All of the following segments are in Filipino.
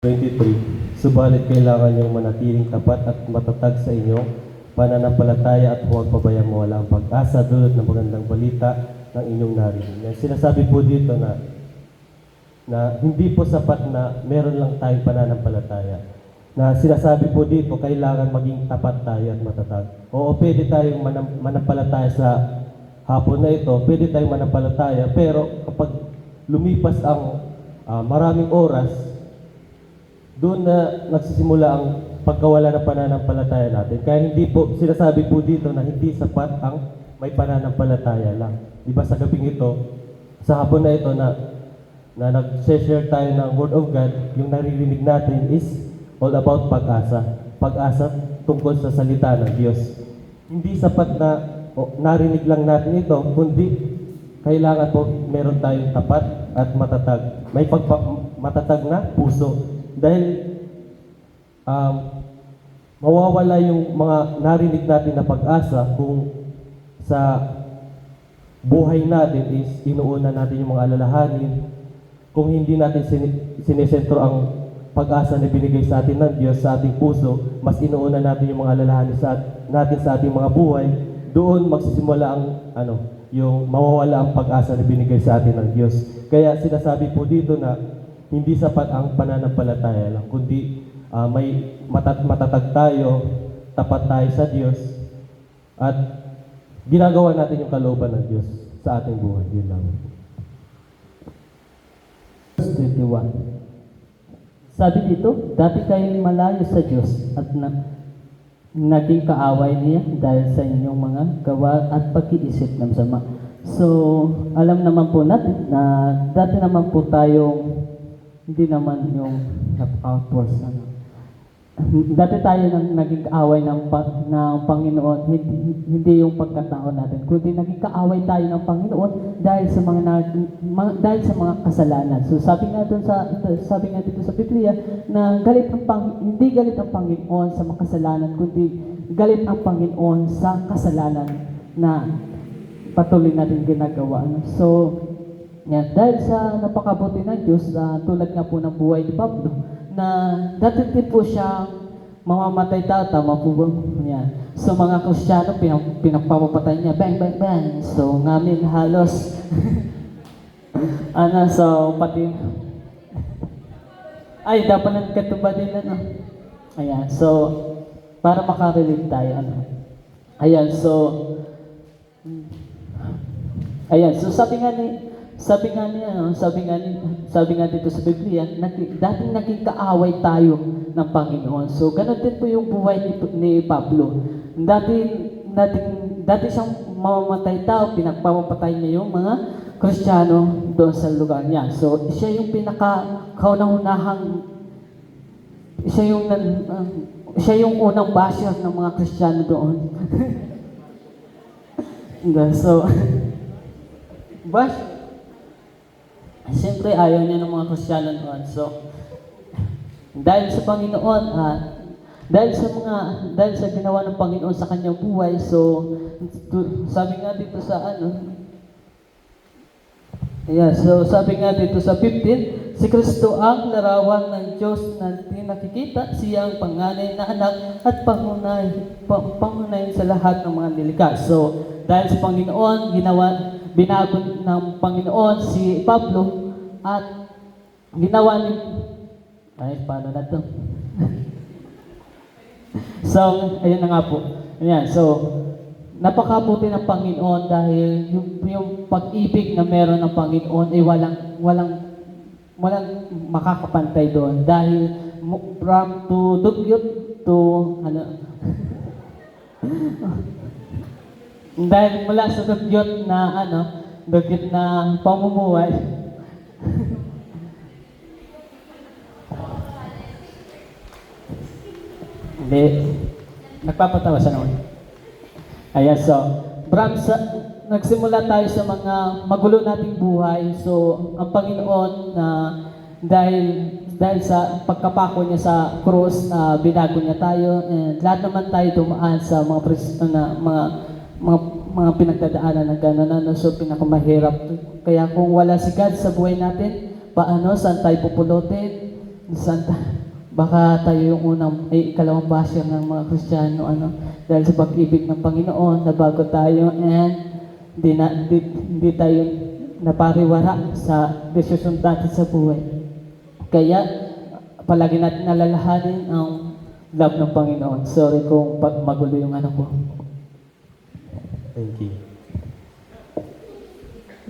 23. Subalit kailangan niyong manatiling tapat at matatag sa inyong pananampalataya at huwag pabayang mawala ang pag-asa dulot ng magandang balita ng inyong narinig. Sinasabi po dito na hindi po sapat na meron lang tayong pananampalataya. Na sinasabi po dito, kailangan maging tapat tayo at matatag. Oo, pwede tayong manampalataya sa hapon na ito, pwede tayong manampalataya, pero kapag lumipas ang maraming oras, doon na nagsisimula ang pagkawala ng pananampalataya natin. Kaya hindi po, sinasabi po dito na hindi sapat ang may pananampalataya lang. Di ba sa gabing ito, sa hapon na ito na nag-share tayo ng Word of God, yung naririnig natin is all about pag-asa. Pag-asa tungkol sa salita ng Diyos. Hindi sapat na narinig lang natin ito, kundi kailangan po meron tayong tapat at matatag. May matatag na puso. Dahil mawawala yung mga narinig natin na pag-asa kung sa buhay natin is inuuna natin yung mga alalahanin. Kung hindi natin sinesentro ang pag-asa na binigay sa atin ng Diyos sa ating puso, mas inuuna natin yung mga alalahanin natin sa ating mga buhay, doon magsisimula ang yung mawawala ang pag-asa na binigay sa atin ng Diyos. Kaya sinasabi po dito na hindi sapat ang pananampalataya lang, kundi may matatag tayo, tapat tayo sa Diyos, at ginagawa natin yung kalooban ng Diyos sa ating buhay. Yun lang. Verse 21. Sabi dito, dati kayong malayo sa Diyos at naging kaaway niya dahil sa inyong mga gawa at pag-iisip ng sama. So, alam naman po natin na dati naman po tayong hindi naman yung napaka-force. Dati tayo naging kaaway ng Panginoon, hindi yung pagkatao natin, kundi naging kaaway tayo ng Panginoon dahil sa mga kasalanan. So sabi nga dito sa Biblia na hindi galit ang Panginoon sa mga kasalanan, kundi galit ang Panginoon sa kasalanan na patuloy natin ginagawa. So yan, dahil sa napakabuti ng Diyos, tulad nga po ng buhay ni Pablo, na dati din po siya mamamatay tama po ba? Yan. So mga Kristiyano, pinagpapapatay niya, bang, bang, bang. So ngamin halos, so pati, ay, dapat nagkatuba din, Ayan, so, para makarelate tayo, Ayan, so sabi nga dito sa Biblia, dating naging kaaway tayo ng Panginoon. So, ganun din po yung buhay ni Pablo. Dati siyang mamamatay tao, pinagpapatay niya yung mga Kristiyano doon sa lugar niya. So, siya yung pinaka-kaunahunahang, siya yung unang basher ng mga Kristiyano doon. So, basher. Siyempre, ayaw niya ng mga Kristiyano noon. So, dahil sa Panginoon, dahil sa ginawa ng Panginoon sa kanyang buhay, so, sabi nga dito sa sabi nga dito sa 15, si Kristo ang larawan ng Diyos na nakikita, siya ang panganay na anak at pangunay sa lahat ng mga nilikha. So, dahil sa Panginoon, binago ng Panginoon si Pablo at ginawa niya, paano na to? So, ayun na nga po. Ayan, so, napakabuti ng Panginoon dahil yung pag-ibig na meron ng Panginoon ay walang makakapantay doon dahil from to dugyot to dahil mula sa dugyot na pamumuhay hindi nagpapatawa siya naman. Ayan, so nagsimula tayo sa mga magulo nating buhay. So ang Panginoon na dahil sa pagkapako niya sa krus, binago niya tayo, and lahat naman tayo dumaan sa mga pinagdadaanan na gano'n, so pinakamahirap. Kaya kung wala si God sa buhay natin, saan tayo pupulotin? Santa, baka tayo yung ikalawang basher ng mga Kristiyano, dahil sa pag-ibig ng Panginoon, na bago tayo and hindi tayo napariwara sa desisyon natin sa buhay. Kaya, palagi natin alalahanin ang love ng Panginoon. Sorry kung magulo yung ko. Thank you.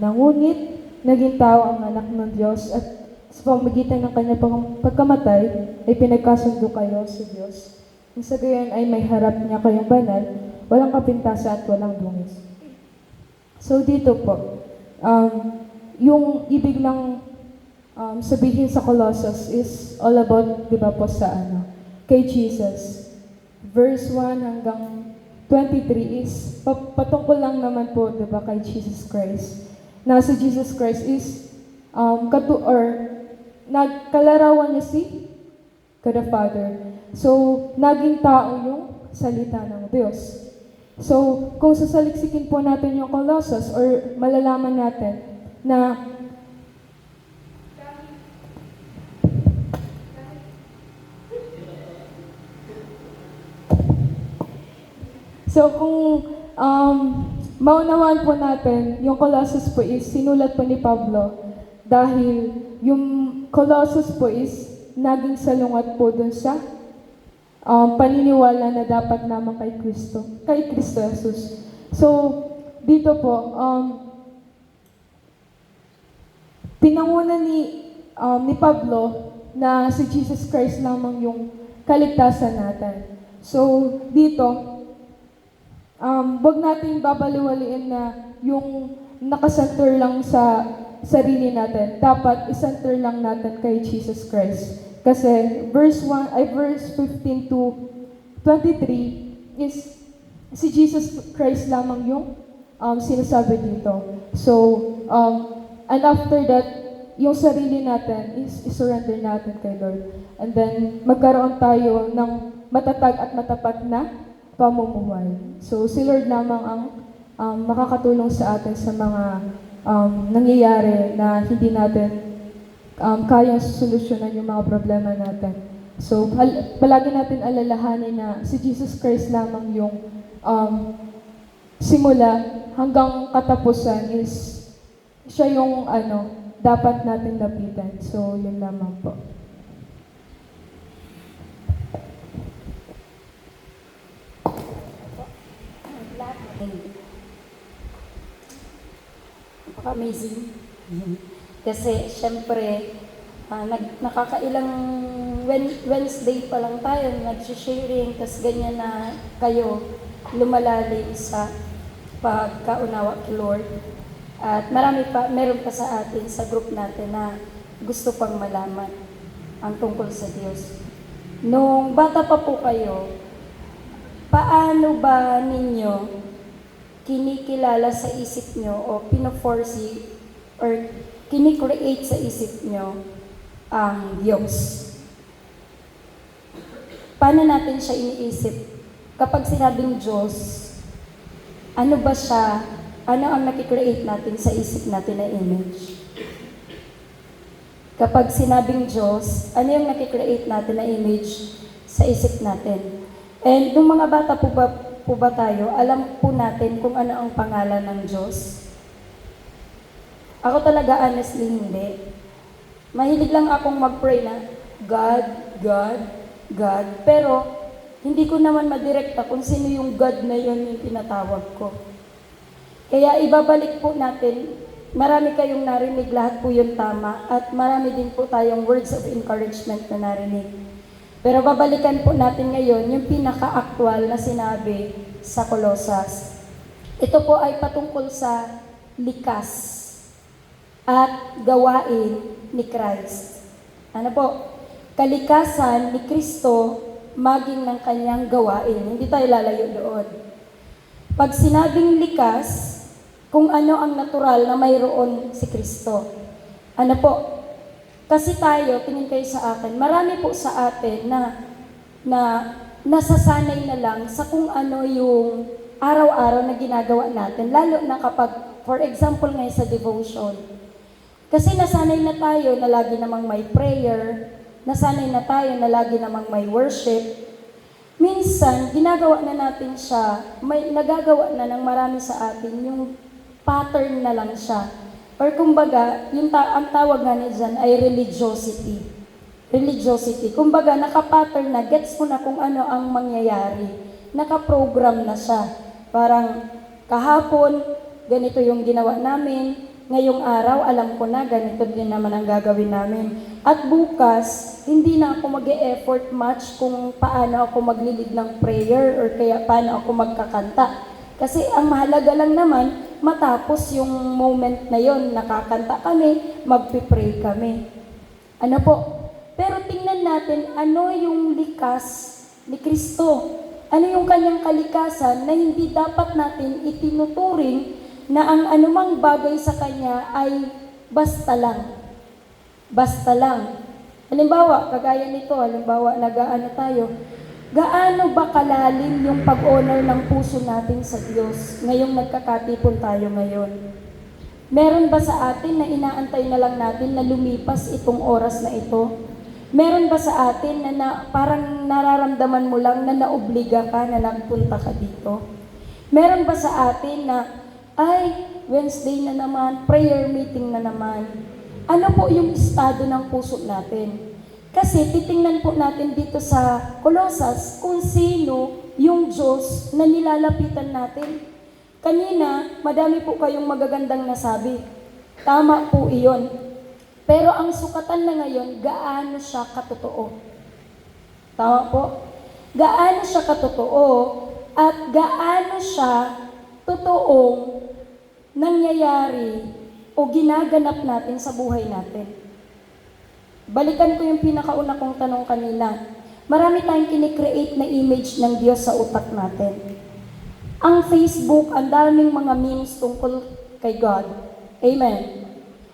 Ngunit, naging tao ang anak ng Diyos at sa pamamagitan ng kanyang pagkamatay ay pinagkasundo kayo sa Diyos. Ang sa gayon ay may harap niya kayong banal, walang kapintasan at walang dungis. So dito po, yung ibig lang sabihin sa Colossus is all about, di ba po, sa kay Jesus. Verse 1 hanggang 23 is patungkol lang naman po, di ba, kay Jesus Christ. Na si Jesus Christ is nagkalarawan niya si the Father. So, naging tao yung salita ng Diyos. So, kung sasaliksikin po natin yung Colossus or malalaman natin na kung maunawaan po natin, yung Colossus po is sinulat po ni Pablo dahil yung Colossus po is naging salungat po dun sa paniniwala na dapat naman kay Kristo Jesus. So, dito po, pinangunan ni Pablo na si Jesus Christ lamang yung kaligtasan natin. So, dito, wag natin babaliwaliin na yung nakasenter lang sa sarili natin. Dapat isenter lang natin kay Jesus Christ. Kasi verse 15 to 23 is si Jesus Christ lamang yung sinasabi dito. So, and after that, yung sarili natin is isurrender natin kay Lord. And then, magkaroon tayo ng matatag at matapat na pamumuhay. So, si Lord lamang ang makakatulong sa atin sa mga nangyayari na hindi natin kayang solusyonan yung mga problema natin. So, palagi natin alalahanin na si Jesus Christ lamang yung simula hanggang katapusan is siya yung dapat natin lapitan. So, yun lamang po. Amazing. Kasi, syempre, nakakailang Wednesday pa lang tayo, nag-sharing, tas ganyan na kayo lumalalim sa pagkaunawa kay Lord. At meron pa sa atin, sa group natin na gusto pang malaman ang tungkol sa Diyos. Nung bata pa po kayo, paano ba ninyo kinikilala sa isip nyo o pino-foresee or kinikreate sa isip nyo ang Diyos? Paano natin siya iniisip? Kapag sinabing Diyos, ano ba siya? Ano ang nakikreate natin sa isip natin na image? Kapag sinabing Diyos, ano yung nakikreate natin na image sa isip natin? And nung mga bata po ba tayo, alam po natin kung ano ang pangalan ng Diyos? Ako talaga honestly hindi. Mahilig lang akong mag-pray na God, God, God. Pero hindi ko naman madirekta kung sino yung God na yun yung tinatawag ko. Kaya ibabalik po natin, marami kayong narinig, lahat po yun tama, at marami din po tayong words of encouragement na narinig. Pero babalikan po natin ngayon yung pinaka-actual na sinabi sa Colossus. Ito po ay patungkol sa likas at gawain ni Christ. Ano po? Kalikasan ni Kristo maging ng kanyang gawain. Hindi tayo lalayo doon. Pag sinabing likas, kung ano ang natural na mayroon si Kristo. Ano po? Kasi tayo, tingin kayo sa akin, marami po sa atin na nasasanay na lang sa kung ano yung araw-araw na ginagawa natin, lalo na kapag, for example ngayon sa devotion. Kasi nasanay na tayo na lagi namang may prayer, nasanay na tayo na lagi namang may worship, minsan, ginagawa na natin siya, nagagawa na ng marami sa atin, yung pattern na lang siya. Or kumbaga, ang tawag nga niya dyan ay religiosity. Religiosity. Kumbaga, nakapattern na, gets mo na kung ano ang mangyayari. Nakaprogram na siya. Parang kahapon, ganito yung ginawa namin. Ngayong araw, alam ko na, ganito din naman ang gagawin namin. At bukas, hindi na ako mag-e-effort much kung paano ako maglilid ng prayer or kaya paano ako magkakanta. Kasi ang mahalaga lang naman, matapos yung moment na yon, nakakanta kami, magpipray kami. Ano po? Pero tingnan natin, ano yung likas ni Kristo? Ano yung kanyang kalikasan na hindi dapat natin itinuturing na ang anumang bagay sa kanya ay basta lang. Basta lang. Halimbawa, kagaya nito, nag-aano tayo, gaano ba kalalim yung pag-honor ng puso natin sa Diyos ngayong nagkakatipon tayo ngayon? Meron ba sa atin na inaantay na lang natin na lumipas itong oras na ito? Meron ba sa atin na parang nararamdaman mo lang na naobliga ka na nagpunta ka dito? Meron ba sa atin na ay, Wednesday na naman, prayer meeting na naman? Ano po yung estado ng puso natin? Kasi titingnan po natin dito sa Colossus kung sino yung Diyos na nilalapitan natin. Kanina, madami po kayong magagandang nasabi. Tama po iyon. Pero ang sukatan na ngayon, gaano siya katotoo? Tama po? Gaano siya katotoo at gaano siya totoong nangyayari o ginaganap natin sa buhay natin. Balikan ko yung pinakauna kong tanong kanina. Marami tayong kinikreate na image ng Diyos sa utak natin. Ang Facebook, ang daming mga memes tungkol kay God. Amen.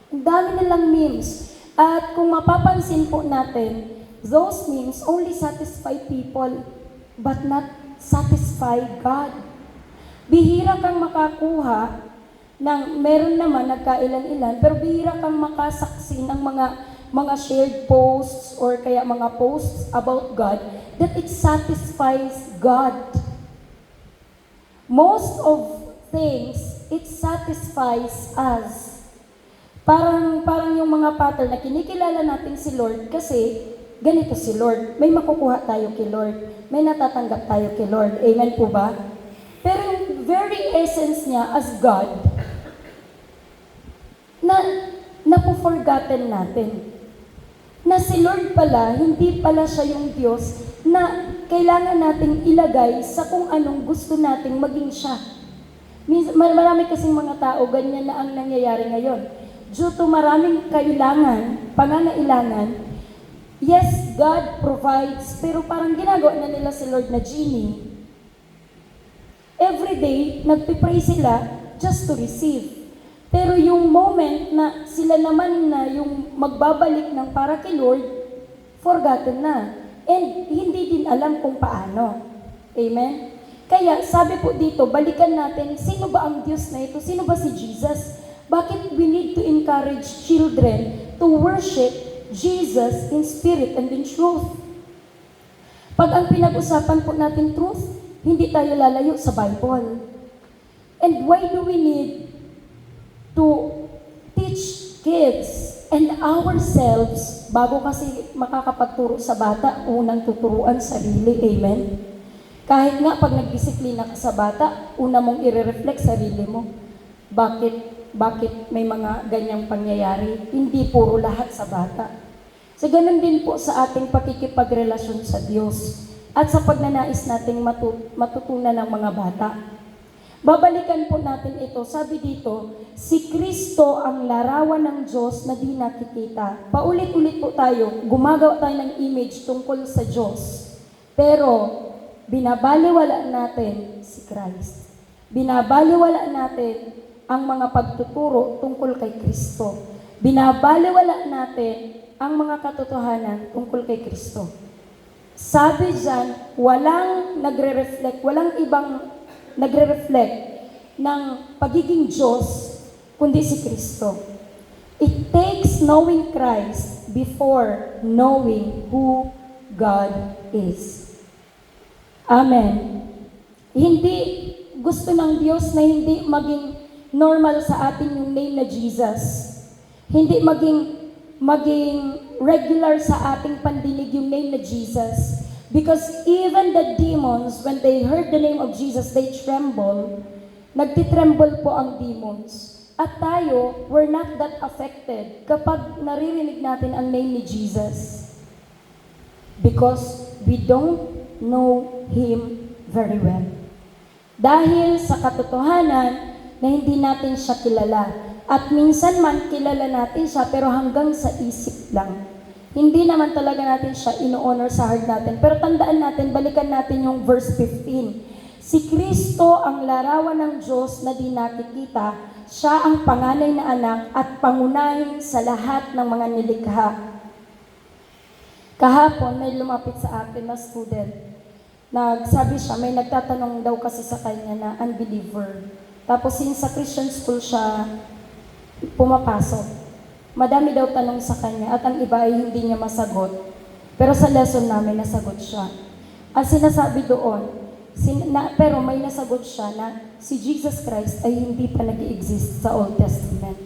Ang dami nilang memes. At kung mapapansin po natin, those memes only satisfy people, but not satisfy God. Bihira kang makakuha ng, meron naman nagkailan-ilan, pero bihira kang makasaksi ng mga shared posts or kaya mga posts about God that it satisfies God. Most of things, it satisfies us. Parang yung mga pattern na kinikilala natin si Lord kasi ganito si Lord. May makukuha tayo kay Lord. May natatanggap tayo kay Lord. Amen po ba? Pero yung very essence niya as God, na napo-forgotten natin. Na si Lord pala, hindi pala siya yung Diyos na kailangan nating ilagay sa kung anong gusto nating maging siya. Marami kasing mga tao, ganyan na ang nangyayari ngayon. Due to maraming kailangan, pangangailangan, yes, God provides, pero parang ginagawa na nila si Lord na genie. Every day, nagpipray sila just to receive. Pero yung moment na sila naman na yung magbabalik ng para kay Lord, forgotten na. And hindi din alam kung paano. Amen? Kaya sabi po dito, balikan natin, sino ba ang Diyos na ito? Sino ba si Jesus? Bakit we need to encourage children to worship Jesus in spirit and in truth? Pag ang pinag-usapan po natin truth, hindi tayo lalayo sa Bible. And why do we need to teach kids and ourselves, bago kasi makakapagturo sa bata, unang tuturuan sarili, amen? Kahit nga pag nagdisiplina ka sa bata, una mong i-reflect sarili mo. Bakit may mga ganyang pangyayari? Hindi puro lahat sa bata. So ganun din po sa ating pakikipagrelasyon sa Diyos at sa pagnanais nating matutunan ng mga bata. Babalikan po natin ito. Sabi dito, si Kristo ang larawan ng Diyos na di nakikita. Paulit-ulit po tayo, gumagawa tayo ng image tungkol sa Diyos. Pero, binabaliwala natin si Christ. Binabaliwala natin ang mga pagtuturo tungkol kay Kristo. Binabaliwala natin ang mga katotohanan tungkol kay Kristo. Sabi dyan, walang ibang nagre-reflect ng pagiging Diyos, kundi si Kristo. It takes knowing Christ, before knowing who God is. Amen. Hindi gusto ng Diyos na hindi maging normal sa atin yung name na Jesus. Hindi maging regular sa ating pandinig yung name na Jesus. Because even the demons, when they heard the name of Jesus, they tremble. Nagtitremble po ang demons. At tayo, we're not that affected kapag naririnig natin ang name ni Jesus. Because we don't know Him very well. Dahil sa katotohanan na hindi natin siya kilala. At minsan man kilala natin siya pero hanggang sa isip lang. Hindi naman talaga natin siya ino-honor sa heart natin. Pero tandaan natin, balikan natin yung verse 15. Si Kristo ang larawan ng Diyos na di nakikita. Siya ang panganay na anak at pangunahin sa lahat ng mga nilikha. Kahapon may lumapit sa akin na student. Nagsabi siya, may nagtatanong daw kasi sa kanya na unbeliever. Tapos since sa Christian school siya pumapasok. Madami daw tanong sa kanya at ang iba ay hindi niya masagot. Pero sa lesson namin, nasagot siya. Ang sinasabi doon, pero may nasagot siya na si Jesus Christ ay hindi pa nag-i-exist sa Old Testament.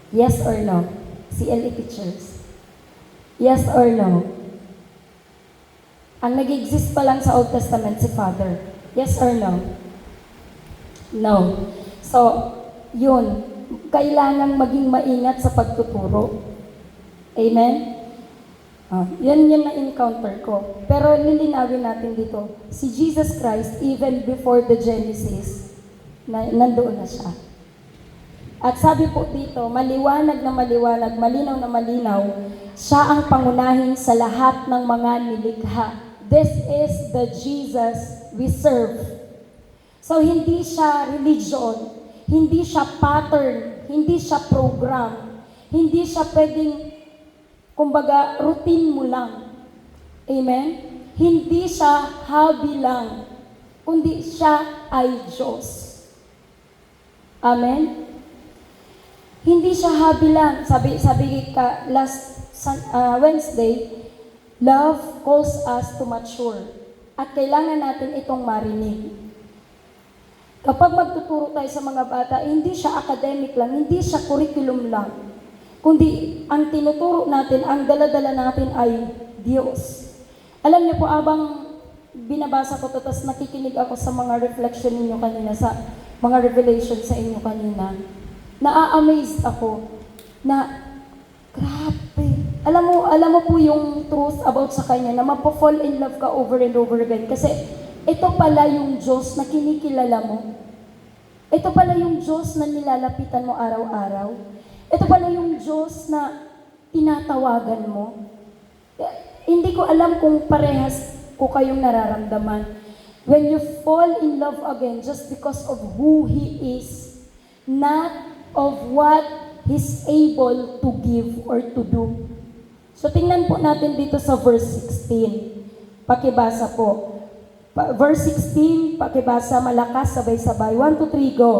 Yes or no? CLE teachers. Yes or no? Ang nag-i-exist pa lang sa Old Testament si Father. Yes or no? No. So, yun. Kailangang maging maingat sa pagtuturo. Amen? Yan yung na-encounter ko. Pero lilinawin natin dito, si Jesus Christ, even before the Genesis, nandoon na siya. At sabi po dito, maliwanag na maliwanag, malinaw na malinaw, siya ang pangunahin sa lahat ng mga nilikha. This is the Jesus we serve. So hindi siya religion, hindi siya pattern, hindi siya program, hindi siya pwedeng, kumbaga, routine mo lang. Amen? Hindi siya hobby lang, kundi siya ay Diyos. Amen? Hindi siya hobby lang. Sabi ka last Wednesday, love calls us to mature. At kailangan natin itong marinig. Kapag magtuturo tayo sa mga bata, hindi siya academic lang, hindi siya curriculum lang. Kundi ang tinuturo natin, ang dala-dala natin ay Diyos. Alam niyo po, abang binabasa ko to, tapos nakikinig ako sa mga reflection ninyo kanina, sa mga revelation sa inyo kanina, na-amaze ako na grabe. Alam mo po yung truth about sa kanya, na mapo-fall in love ka over and over again. Kasi ito pala yung Diyos na kinikilala mo. Ito pala yung Diyos na nilalapitan mo araw-araw. Ito pala yung Diyos na tinatawagan mo. Hindi ko alam kung parehas ko kayong nararamdaman. When you fall in love again just because of who He is, not of what He's able to give or to do. So tingnan po natin dito sa verse 16. Pakibasa po. Verse 16, pakibasa malakas, sabay-sabay. 1, 2, 3, go.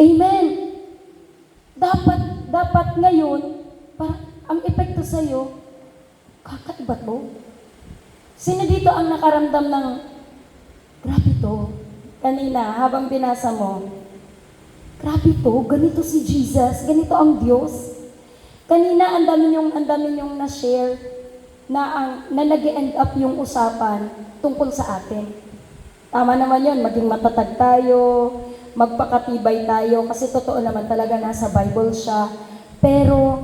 Amen. Dapat ngayon, ang epekto sa'yo, kakaiba to. Sino dito ang nakaramdam ng, grabe to, kanina habang binasa mo, grabe to, ganito si Jesus, ganito ang Diyos. Kanina ang dami niyong na-share na nag-end up yung usapan tungkol sa atin. Tama naman yun, maging matatag tayo, magpakatibay tayo, kasi totoo naman talaga nasa Bible siya. Pero,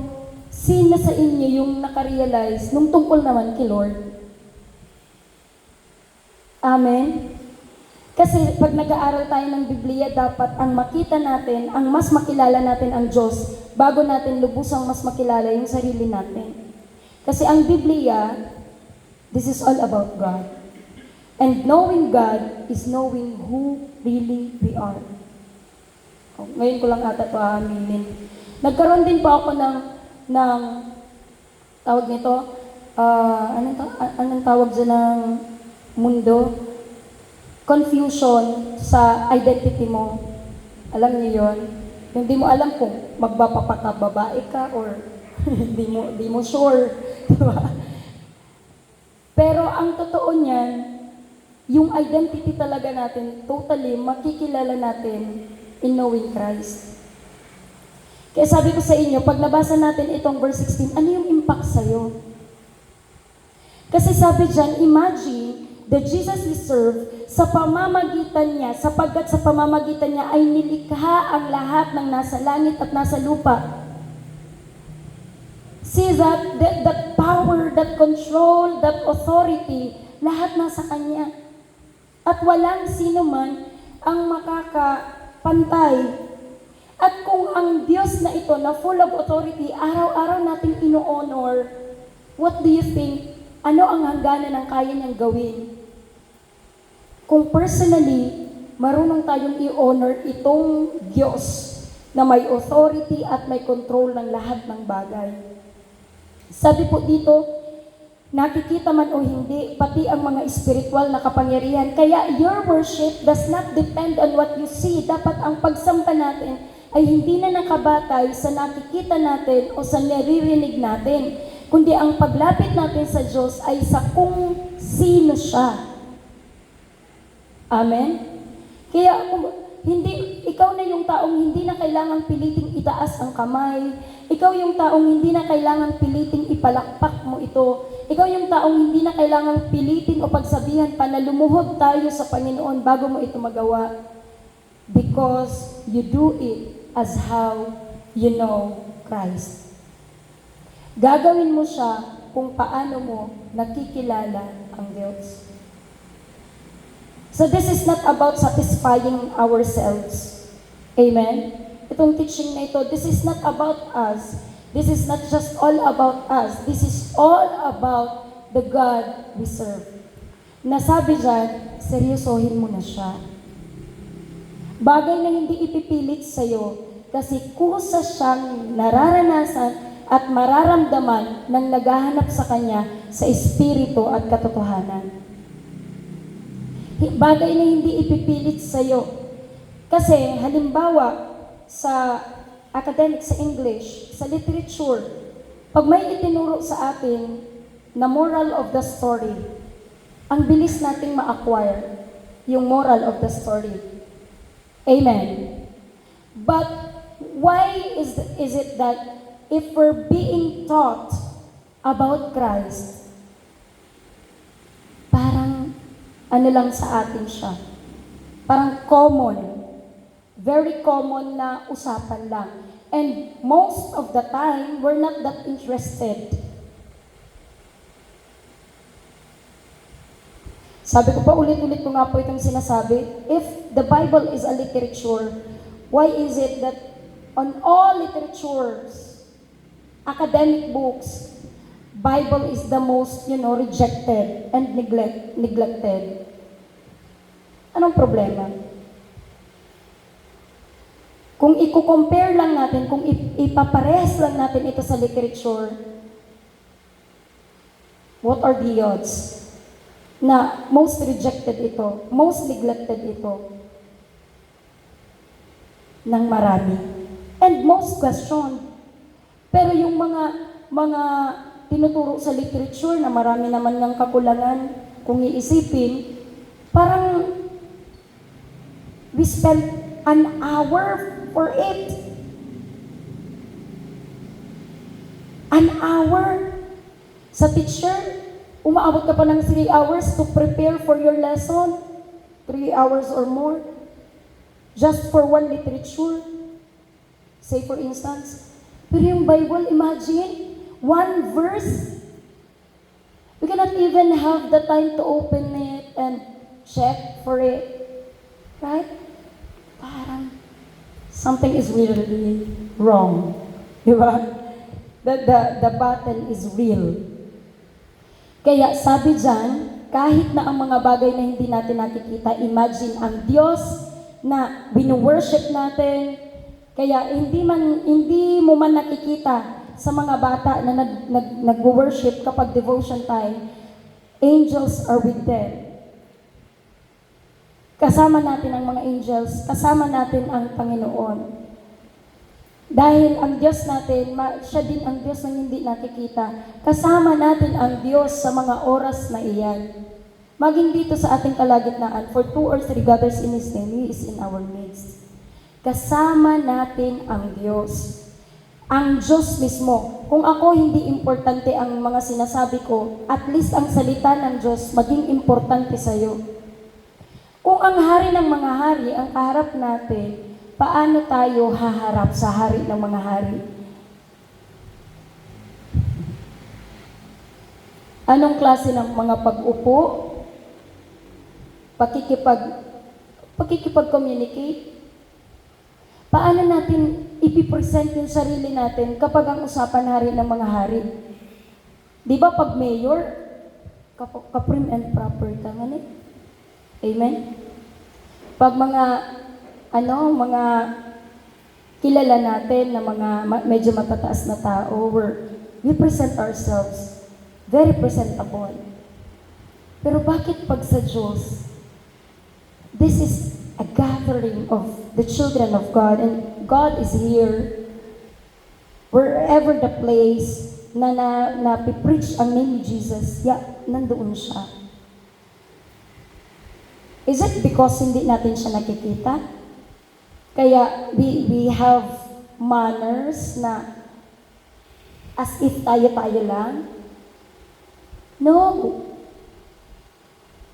sino sa inyo yung nakarealize nung tungkol naman kay Lord? Amen? Kasi pag nag-aaral tayo ng Biblia, dapat ang makita natin, ang mas makilala natin ang Diyos, bago natin lubusang mas makilala yung sarili natin. Kasi ang Biblia, this is all about God. And knowing God is knowing who really we are. Ngayon ko lang ata ito aaminin. Nagkaroon din po ako ng tawag nito, anong tawag dyan ng mundo? Confusion sa identity mo. Alam niyo yon? Yung di mo alam kung babae ka or di mo sure. Diba? Pero ang totoo niyan, yung identity talaga natin, totally makikilala natin in knowing Christ. Kaya sabi ko sa inyo, pag nabasa natin itong verse 16, ano yung impact sa'yo? Kasi sabi dyan, imagine that Jesus we serve, sa pamamagitan niya, sapagkat sa pamamagitan niya ay nilikha ang lahat ng nasa langit at nasa lupa. See that power, that control, that authority, lahat nasa Kanya. At walang sino man ang makakapantay. At kung ang Diyos na ito, na full of authority, araw-araw nating ino-honor, what do you think? Ano ang hangganan ng kaya niyang gawin? Kung personally, marunong tayong i-honor itong Diyos na may authority at may control ng lahat ng bagay. Sabi po dito, nakikita man o hindi, pati ang mga spiritual na kapangyarihan. Kaya your worship does not depend on what you see. Dapat ang pagsamba natin ay hindi na nakabatay sa nakikita natin o sa naririnig natin, kundi ang paglapit natin sa Diyos ay sa kung sino siya. Amen? Kaya ikaw na yung taong hindi na kailangang piliting itaas ang kamay. Ikaw yung taong hindi na kailangang piliting ipalakpak mo ito. Ikaw yung taong hindi na kailangang pilitin o pagsabihan pa na lumuhod tayo sa Panginoon bago mo ito magawa. Because you do it as how you know Christ. Gagawin mo siya kung paano mo nakikilala ang Diyos. So this is not about satisfying ourselves. Amen? Itong teaching na ito, this is not about us. This is not just all about us. This is all about the God we serve. Nasabi dyan, seryosohin mo na siya. Bagay na hindi ipipilit sa'yo kasi kusa siyang nararanasan at mararamdaman ng naghahanap sa Kanya sa espiritu at katotohanan. Bagay na hindi ipipilit sa'yo. Kasi halimbawa, sa academic, sa English, sa literature, pag may itinuro sa atin na moral of the story, ang bilis nating ma-acquire yung moral of the story. Amen. But why is it that if we're being taught about Christ, parang ano lang sa atin siya? Parang common. Very common na usapan lang. And most of the time, we're not that interested. Sabi ko pa, ulit-ulit ko nga po itong sinasabi, if the Bible is a literature, why is it that on all literatures, academic books, Bible is the most, rejected and neglected? Anong problema? Kung i-compare lang natin, kung ipaparehas lang natin ito sa literature, what are the odds na most rejected ito, most neglected ito ng marami, and most questioned? Pero yung mga tinuturo sa literature na marami naman ng kakulangan, kung iisipin, parang we spend an hour for it. An hour. Sa teacher, umaabot ka pa ng 3 hours to prepare for your lesson. 3 hours or more. Just for one literature. Say for instance. Pero yung Bible, imagine, one verse. We cannot even have the time to open it and check for it. Right? Parang something is really wrong. Diba? The battle is real. Kaya sabi dyan, kahit na ang mga bagay na hindi natin nakikita, imagine ang Diyos na wino-worship natin, Kaya hindi mo man nakikita sa mga bata na nag-worship kapag devotion time, angels are with them. Kasama natin ang mga angels, kasama natin ang Panginoon. Dahil ang Diyos natin, siya din ang Diyos na hindi nakikita. Kasama natin ang Diyos sa mga oras na iyan. Maging dito sa ating kalagitnaan, for 2 or 3 gathers in His name, He is in our midst. Kasama natin ang Diyos. Ang Diyos mismo. Kung ako hindi importante ang mga sinasabi ko, at least ang salita ng Diyos maging importante sa iyo. Kung ang hari ng mga hari ang kaharap natin, paano tayo haharap sa hari ng mga hari? Anong klase ng mga pag-upo? Pakikipag-communicate? Paano natin ipipresent yung sarili natin kapag ang usapan hari ng mga hari? Di ba pag mayor, kaprim and proper ka nga eh? Amen? Pag mga kilala natin na mga medyo matataas na tao, we present ourselves very presentable. Pero bakit pag sa Diyos, this is a gathering of the children of God, and God is here wherever the place na preach ang name ni Jesus, nandoon siya. Is it because hindi natin siya nakikita? Kaya we have manners na as if tayo-tayo lang? No.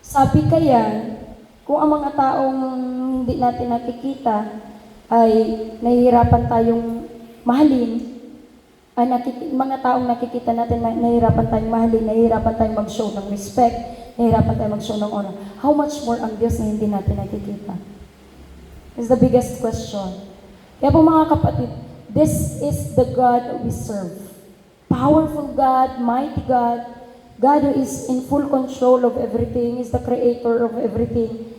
Sabi kaya, kung ang mga taong hindi natin nakikita ay nahihirapan tayong mahalin, mga taong nakikita natin na nahihirapan tayong mahalin, nahihirapan tayong mag-show ng respect, nahihirapan tayong mag-show ng honor. How much more ang Diyos na hindi natin nakikita? Is the biggest question. Kaya po mga kapatid, this is the God we serve. Powerful God, mighty God, God who is in full control of everything, is the creator of everything.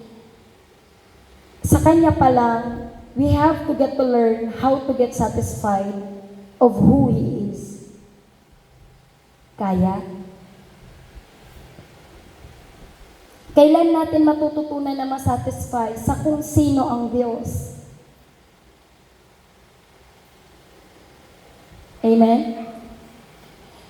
Sa Kanya pa lang, we have to get to learn how to get satisfied of who He is. Kaya? Kailan natin matututunan na masatisfy sa kung sino ang Diyos? Amen?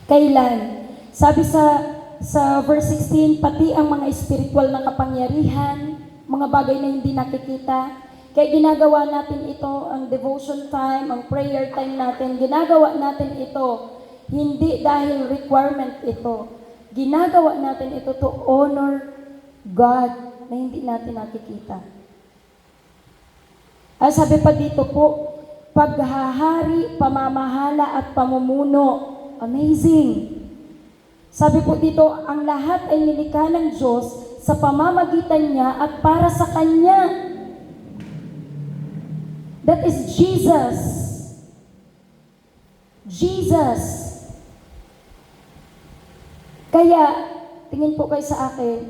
Kailan? Sabi sa verse 16, pati ang mga spiritual na kapangyarihan, mga bagay na hindi nakikita, kaya ginagawa natin ito, ang devotion time, ang prayer time natin, ginagawa natin ito, hindi dahil requirement ito. Ginagawa natin ito to honor God na hindi natin nakikita. Ay sabi pa dito po, paghahari, pamamahala at pamumuno. Amazing. Sabi po dito, ang lahat ay nilikha ng Diyos sa pamamagitan niya at para sa Kanya. That is Jesus. Jesus. Kaya, tingin po kayo sa akin,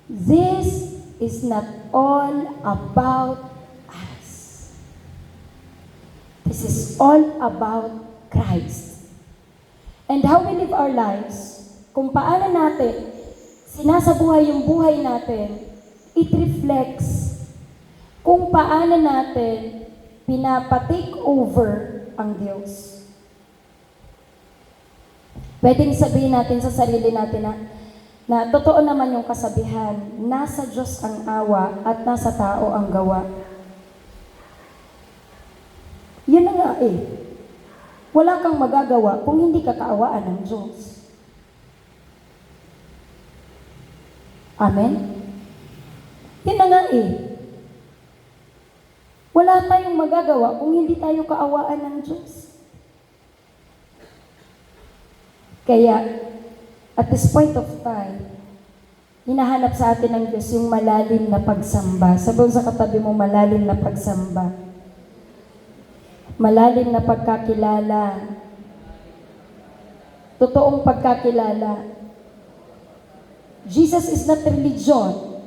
this is not all about us. This is all about Christ. And how we live our lives, kung paano natin sinasabuhay yung buhay natin, it reflects kung paano natin pinapatake over ang Diyos. Pwedeng sabihin natin sa sarili natin na totoo naman yung kasabihan, nasa Diyos ang awa at nasa tao ang gawa. Yun na nga eh. Wala kang magagawa kung hindi ka kaawaan ng Diyos. Amen? Yun na nga eh. Wala tayong magagawa kung hindi tayo kaawaan ng Diyos. Kaya, at this point of time, hinahanap sa atin ng Diyos yung malalim na pagsamba. Sabihin sa katabi mo, malalim na pagsamba. Malalim na pagkakilala. Totoong pagkakilala. Jesus is not religion.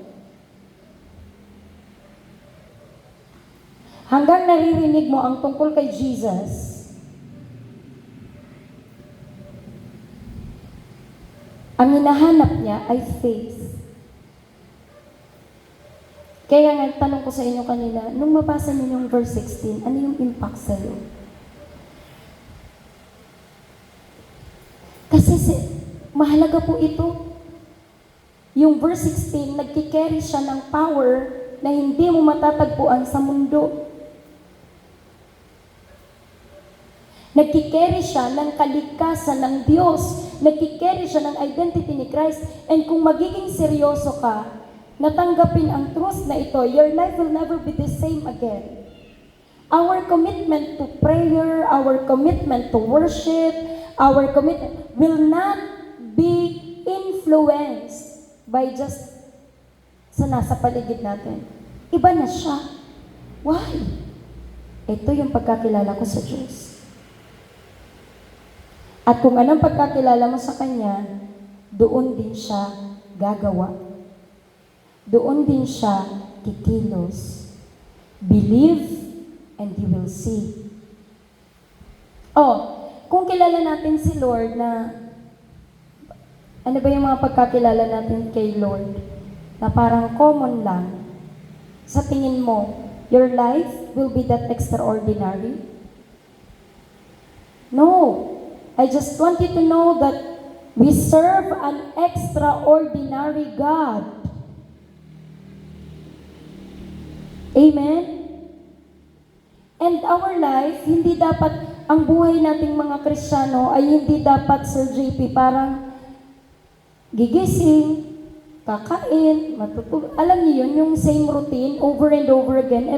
hanggang naririnig mo ang tungkol kay Jesus, ang hinahanap niya ay faith. Kaya nga, tanong ko sa inyo kanina, nung mabasa niyo yung verse 16, ano yung impact sa'yo? Kasi mahalaga po ito. Yung verse 16, nagkikerry siya ng power na hindi mo matatagpuan sa mundo. Nagkikerry siya ng kalikasan ng Diyos. Nagkikerry siya ng identity ni Christ. And kung magiging seryoso ka, natanggapin ang truth na ito, your life will never be the same again. Our commitment to prayer, our commitment to worship, our commitment will not be influenced by just sa nasa paligid natin. Iba na siya. Why? Ito yung pagkakilala ko sa Diyos. At kung anong pagkakilala mo sa Kanya, doon din siya gagawa. Doon din siya kikilos. Believe and you will see. Oh, kung kilala natin si Lord na, ano ba yung mga pagkakilala natin kay Lord? Na parang common lang. Sa tingin mo, your life will be that extraordinary? No. I just want you to know that we serve an extraordinary God. Amen? And our life, hindi dapat, ang buhay nating mga Kristiyano ay hindi dapat, Sir JP, parang gigising, kakain, matutulog. Alam niyo yun, yung same routine over and over again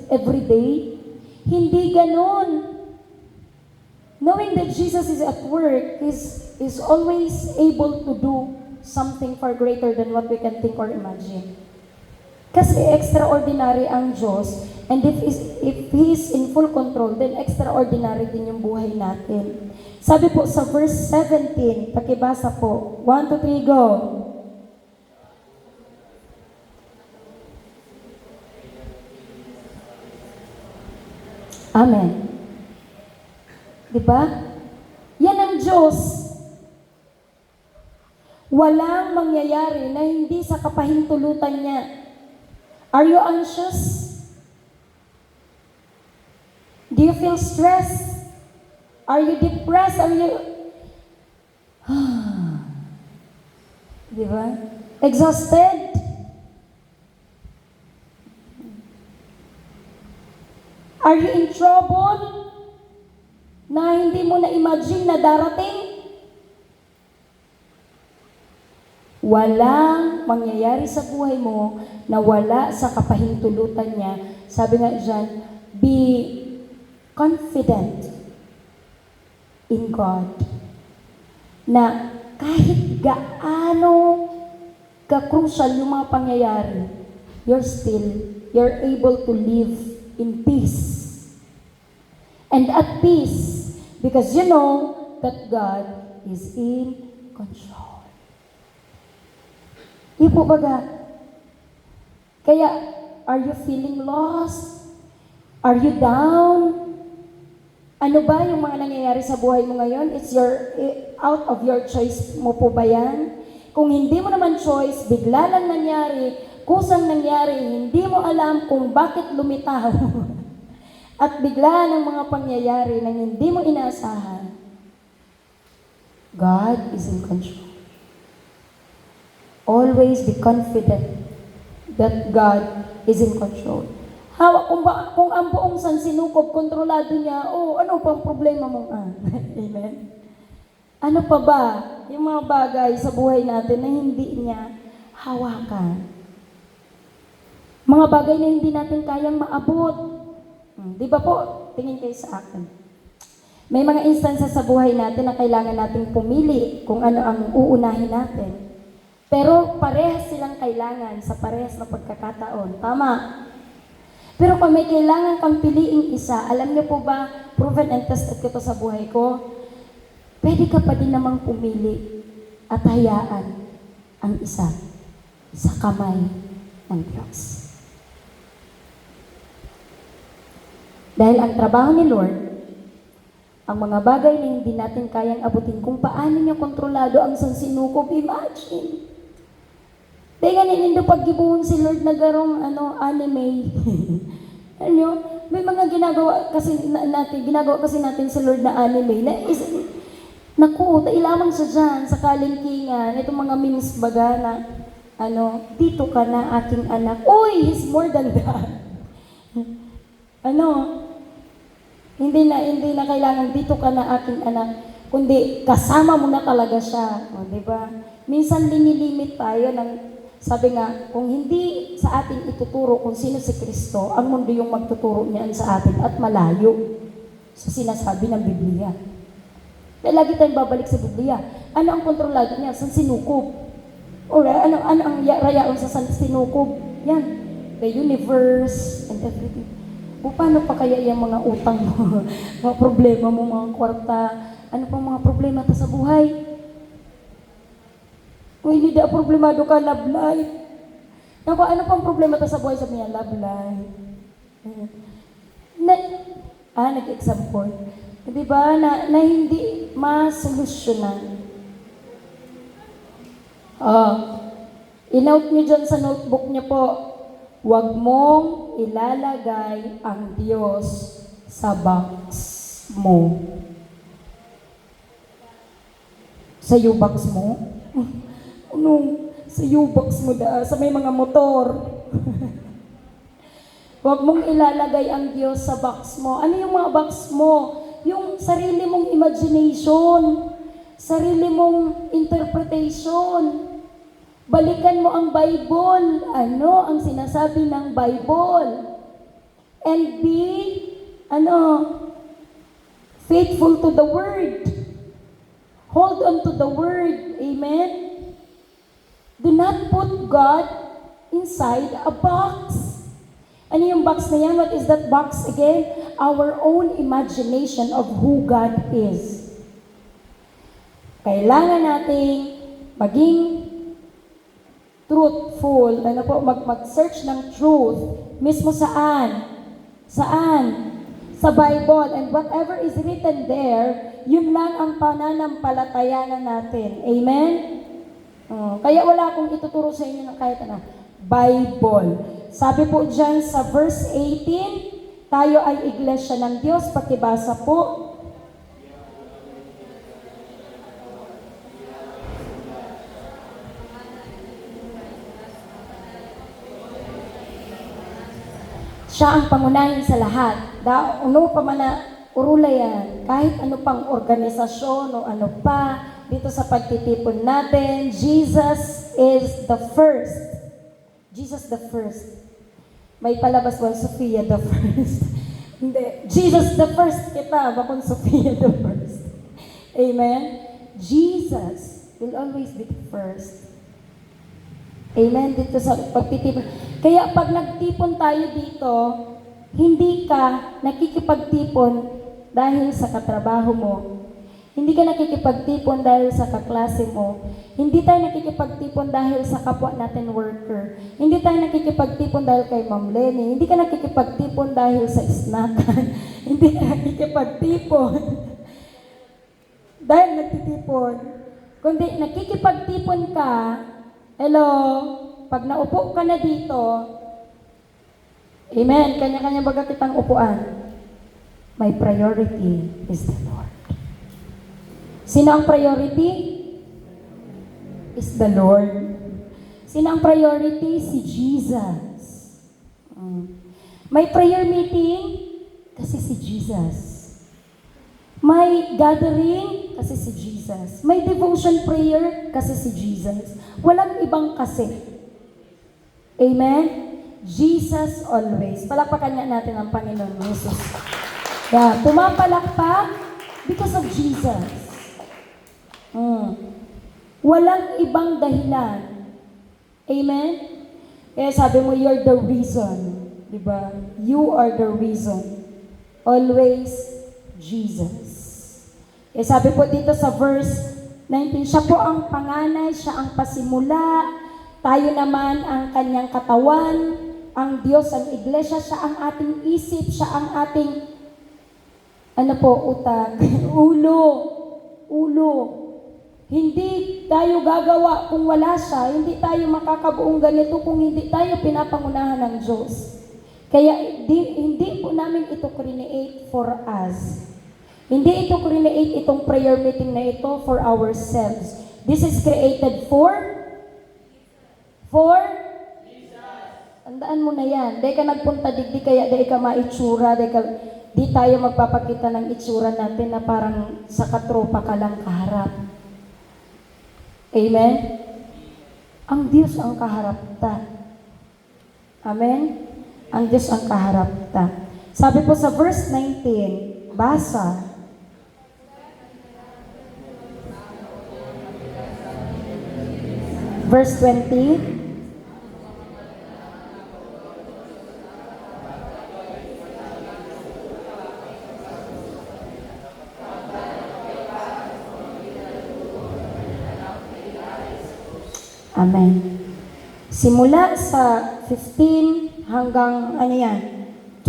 every day. Hindi ganon. Knowing that Jesus is at work is always able to do something far greater than what we can think or imagine. Kasi extraordinary ang Diyos, and if He is in full control, then extraordinary din yung buhay natin. Sabi po sa verse 17, pakibasa po. 1, 2, 3, go! Amen. Diba? Yan ang Diyos. Walang mangyayari na hindi sa kapahintulutan niya. Are you anxious? Do you feel stressed? Are you depressed? Are you... Diba? Exhausted? Are you in trouble? Na hindi mo na-imagine na darating? Walang mangyayari sa buhay mo na wala sa kapahintulutan niya. Sabi nga dyan, be confident in God. Na kahit gaano ka-crucial yung mga pangyayari, you're able to live in peace. And at peace, because you know that God is in control. Di po baga? Kaya, are you feeling lost? Are you down? Ano ba yung mga nangyayari sa buhay mo ngayon? It's out of your choice mo po ba yan? Kung hindi mo naman choice, bigla lang nangyari, kusang nangyari, hindi mo alam kung bakit lumitaw. At bigla ng mga pangyayari na hindi mo inaasahan, God is in control. Always be confident that God is in control. Kung ang buong sansinukob, kontrolado niya, ano pang problema mong Amen? Ano pa ba yung mga bagay sa buhay natin na hindi niya hawakan? Mga bagay na hindi natin kayang maabot. Di ba po? Tingin kayo sa akin. May mga instances sa buhay natin na kailangan nating pumili kung ano ang uunahin natin. Pero parehas silang kailangan sa parehas na pagkakataon. Tama. Pero kung may kailangan kang piliing isa, alam niyo po ba, proven and tested ko to sa buhay ko, pwede ka pa din namang pumili at hayaan ang isa sa kamay ng Diyos. Dahil ang trabaho ni Lord, ang mga bagay na hindi natin kayang abutin, kung paano niya kontrolado ang sansinukob, imagine. Dahil ganin, hindi paggibuhon si Lord na garong anime. Ano, may mga ginagawa kasi natin si Lord na anime. Naku, ilamang siya dyan sa kalingkingan. Itong mga memes baga na, dito ka na aking anak. Uy, he's more than that. Hindi na kailangan dito ka na aking anak, kundi kasama mo na talaga siya. O, di ba? Minsan linilimit tayo ng, sabi nga, kung hindi sa atin ituturo kung sino si Kristo, ang mundo yung magtuturo niyan sa atin at malayo sa sinasabi ng Biblia. Kaya lagi tayong babalik sa Biblia. Ano ang kontrolado niya? San sinukob? O ano ang rayaon sa san sinukob? Yan. The universe and everything. O paano pa kaya yung mga utang mo, mga problema mo, mga kwarta, ano pang mga problema ta sa buhay? Kung hindi da problemado ka, love life. Naku, ano pang problema ta sa buhay? Sabi niya, love life. Nag-example. Diba, na hindi masolusyonan. Inote niyo dyan sa notebook niyo po, huwag mong ilalagay ang Diyos sa box mo. Sa U-box mo? Ano? Sa U-box mo sa may mga motor. Huwag mong ilalagay ang Diyos sa box mo. Ano yung mga box mo? Yung sarili mong imagination, sarili mong interpretation. Balikan mo ang Bible. Ano ang sinasabi ng Bible? And be, faithful to the Word. Hold on to the Word. Amen? Do not put God inside a box. Ano yung box na yan? What is that box again? Our own imagination of who God is. Kailangan nating maging truthful, mag-search ng truth, mismo saan? Sa Bible. And whatever is written there, yun lang ang pananampalatayanan natin. Amen? Kaya wala akong ituturo sa inyo ng kahit ano. Bible. Sabi po dyan sa verse 18, tayo ay iglesia ng Diyos. Pakibasa po. Siya ang pangunahin sa lahat. Uno pa man na urula yan. Kahit ano pang organisasyon o ano pa, dito sa pagtitipon natin, Jesus is the first. Jesus the first. May palabas ba, Sophia the first? Hindi. Jesus the first kita, bakong Sophia the first. Amen? Jesus will always be the first. Amen? Dito sa pagtitipon. Kaya pag nagtipon tayo dito, hindi ka nakikipagtipon dahil sa katrabaho mo. Hindi ka nakikipagtipon dahil sa kaklase mo. Hindi tayo nakikipagtipon dahil sa kapwa natin worker. Hindi tayo nakikipagtipon dahil kay Ma'am Lenny. Hindi ka nakikipagtipon dahil sa snackan. Hindi ka nakikipagtipon dahil nagtitipon. Kundi nakikipagtipon ka, hello, pag naupo ka na dito, amen, kanya-kanya baga kitang upuan. My priority is the Lord. Sino ang priority? Is the Lord. Sino ang priority? Si Jesus. May prayer meeting kasi si Jesus. May gathering kasi si Jesus. May devotion prayer kasi si Jesus. Walang ibang kasi. Amen? Jesus always. Palakpakan nga natin ang Panginoon Jesus. Pumapalakpak because of Jesus. Walang ibang dahilan. Amen? Kaya sabi mo, you're the reason. Diba? You are the reason. Always Jesus. Kaya sabi po dito sa verse 19, siya po ang panganay, siya ang pasimula, tayo naman ang kanyang katawan, ang Diyos, ang iglesia, siya ang ating isip, siya ang ating, utak, ulo. Hindi tayo gagawa kung wala siya, hindi tayo makakabuong ganito kung hindi tayo pinapangunahan ng Diyos. Kaya hindi po namin ito create for us. Hindi ito create itong prayer meeting na ito for ourselves. This is created for tandaan mo na yan. Di ka nagpunta digdi kaya di ka maitsura, di tayo magpapakita ng itsura natin na parang sa katropa ka lang kaharap. Amen? Ang Diyos ang kaharap ta. Amen? Ang Diyos ang kaharap ta. Sabi po sa verse 19, basa. Verse 20. Amen. Simula sa 15 hanggang 20.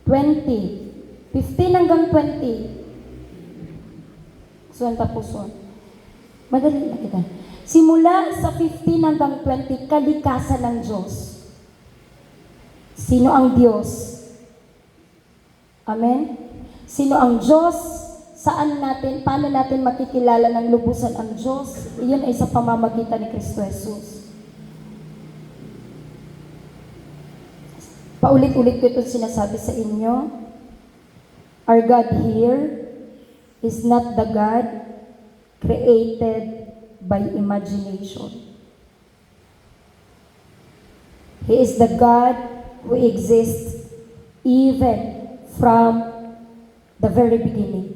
15 hanggang 20. Suwan tapuson. Madali na kita. Simula sa 15 hanggang 20, kalikasan ng Diyos. Sino ang Diyos? Amen? Sino ang Diyos? Paano natin makikilala ng lubusan ang Diyos? Iyon ay sa pamamagitan ni Kristo Jesus. Paulit-ulit ko itong sinasabi sa inyo. Our God here is not the God created by imagination. He is the God who exists even from the very beginning.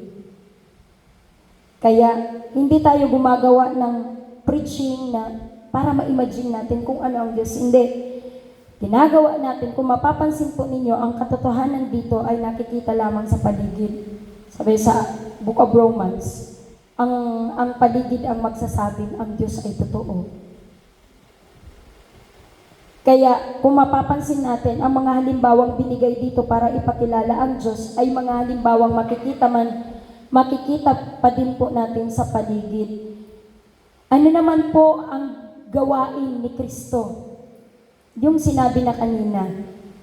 Kaya hindi tayo gumagawa ng preaching na para ma-imagine natin kung ano ang Diyos. Hindi. Ginagawa natin, kung mapapansin po ninyo, ang katotohanan dito ay nakikita lamang sa paligid. Sabi sa Book of Romans, ang paligid ang magsasabing ang Diyos ay totoo. Kaya kung mapapansin natin, ang mga halimbawang binigay dito para ipakilala ang Diyos ay mga halimbawang makikita pa din po natin sa paligid. Ano naman po ang gawain ni Kristo? Yung sinabi na kanina.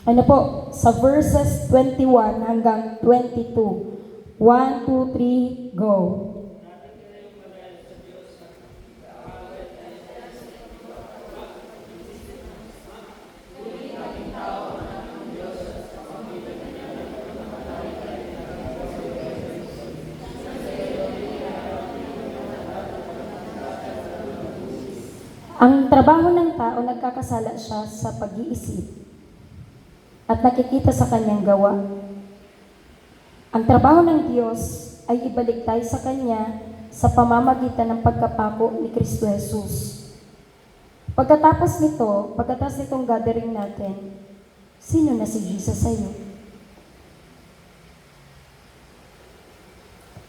Ano po? Sa verses 21 hanggang 22. 1, 2, 3, go. Ang trabaho ng tao, nagkakasala siya sa pag-iisip at nakikita sa kanyang gawa. Ang trabaho ng Diyos ay ibalik tayo sa Kanya sa pamamagitan ng pagkapako ni Kristo Jesus. Pagkatapos nitong gathering natin, sino na si Jesus sa iyo?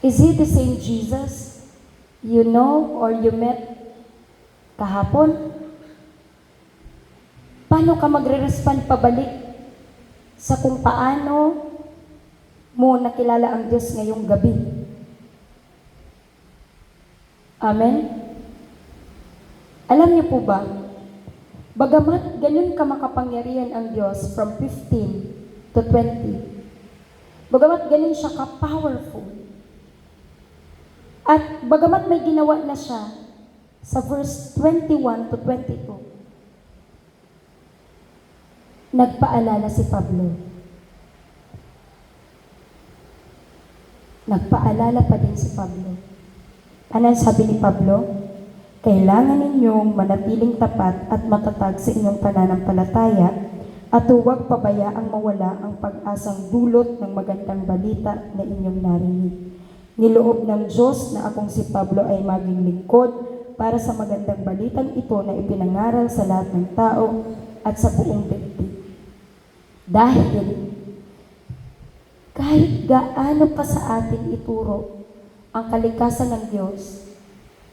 Is He the same Jesus you know or you met kahapon? Paano ka magre-respond pabalik sa kung paano mo nakilala ang Diyos ngayong gabi? Amen? Alam niyo po ba, bagamat ganun ka makapangyarihan ang Diyos from 15 to 20, bagamat ganun siya ka-powerful, at bagamat may ginawa na siya sa verse 21 to 22, nagpaalala si Pablo. Nagpaalala pa din si Pablo. Ano sabi ni Pablo? Kailangan ninyong manatiling tapat at matatag sa inyong pananampalataya at huwag pabayaang mawala ang pag-asang dulot ng magandang balita na inyong narinig. Niloob ng Diyos na akong si Pablo ay maging lingkod para sa magandang balitang ito na ipinangaral sa lahat ng tao at sa buong daigdig. Dahil kahit gaano pa sa atin ituro ang kalikasan ng Diyos,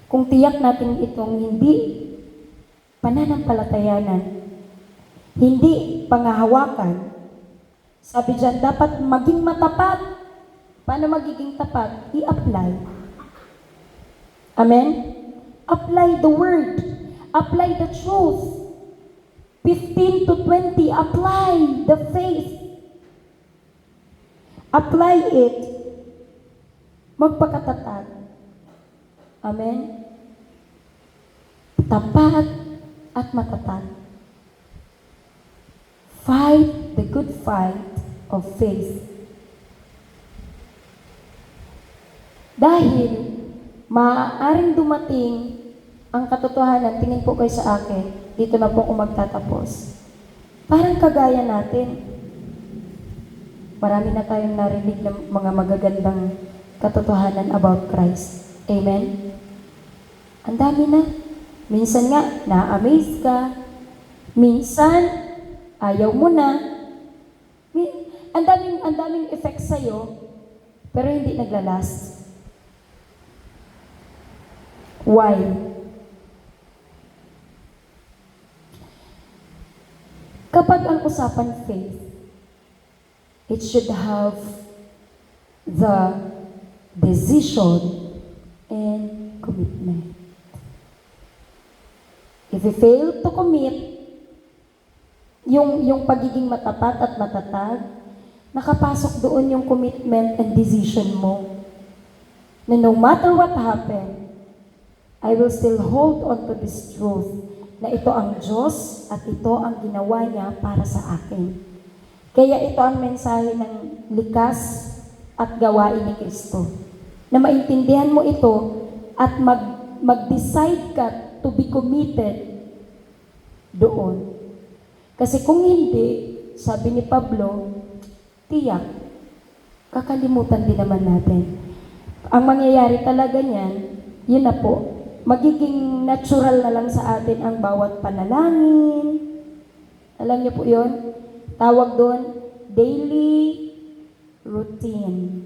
kung tiyak natin itong hindi pananampalatayanan, hindi pangahawakan. Sabi dyan, dapat maging matapat. Paano magiging tapat? I-apply. Amen? Apply the word. Apply the truth. 15 to 20, apply the faith. Apply it. Magpakatatag. Amen? Tapat at matatag. Fight the good fight of faith. Dahil maaaring dumating ang katotohanan, tingin po kayo sa akin, dito na po ako magtatapos. Parang kagaya natin. Marami na tayong narinig ng mga magagandang katotohanan about Christ. Amen? Ang dami na. Minsan nga, na-amaze ka. Minsan, ayaw mo na. Ang daming effect sa'yo, pero hindi naglalast. Why? Kapag ang usapan faith, it should have the decision and commitment. If you fail to commit, yung pagiging matapat at matatag, nakapasok doon yung commitment and decision mo. Na no matter what happened, I will still hold on to this truth na ito ang Diyos at ito ang ginawa niya para sa akin. Kaya ito ang mensahe ng likas at gawain ni Kristo. Na maintindihan mo ito at mag-decide ka to be committed doon. Kasi kung hindi, sabi ni Pablo, tiyak, kakalimutan din naman natin. Ang mangyayari talaga niyan, yun na po, magiging natural na lang sa atin ang bawat panalangin. Alam niyo po yun? Tawag doon, daily routine.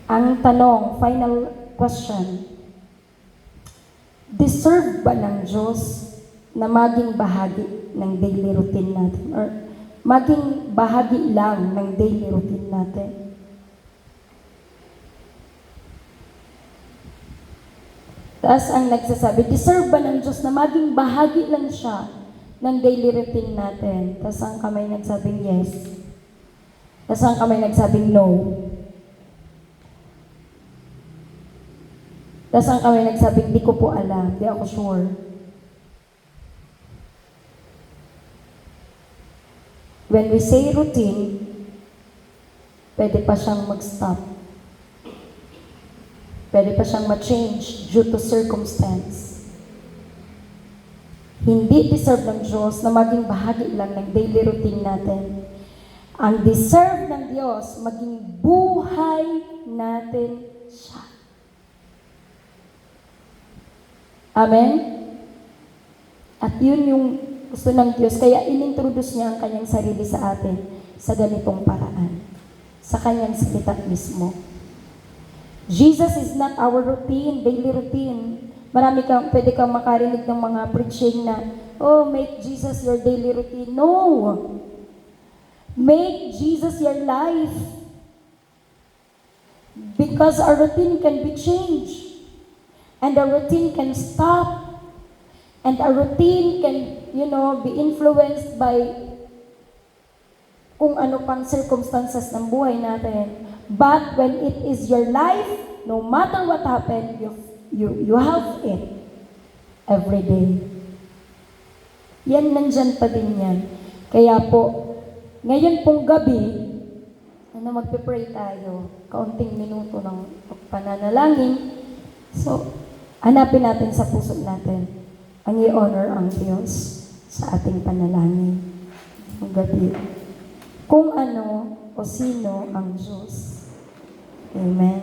Ang tanong, final question, deserve ba ng Diyos na maging bahagi ng daily routine natin? Or maging bahagi lang ng daily routine natin? Taas ang nagsasabi, deserve ba ng Diyos na maging bahagi lang siya ng daily routine natin? Taas ang kamay nagsabing yes. Taas ang kamay nagsabing no. Taas ang kamay nagsabing di ko po alam, di ako sure. When we say routine, pwede pa siyang mag-stop. Pwede pa siyang ma-change due to circumstance. Hindi deserve ng Diyos na maging bahagi lang ng daily routine natin. Ang deserve ng Diyos, maging buhay natin siya. Amen? At yun yung gusto ng Diyos. Kaya inintroduce niya ang kanyang sarili sa atin sa ganitong paraan. Sa kanyang salita mismo. Jesus is not our routine, daily routine. Pwede kang makarinig ng mga preaching na, oh, make Jesus your daily routine. No! Make Jesus your life. Because our routine can be changed. And our routine can stop. And our routine can, be influenced by kung ano pang circumstances ng buhay natin. But when it is your life, no matter what happened, you have it every day. Yan, nandyan pa din yan. Kaya po, ngayon pong gabi, magpe-pray tayo, kaunting minuto ng pananalangin. So, hanapin natin sa puso natin ang i-honor ang Diyos sa ating panalangin. Ang gabi. Kung ano o sino ang Diyos. Amen.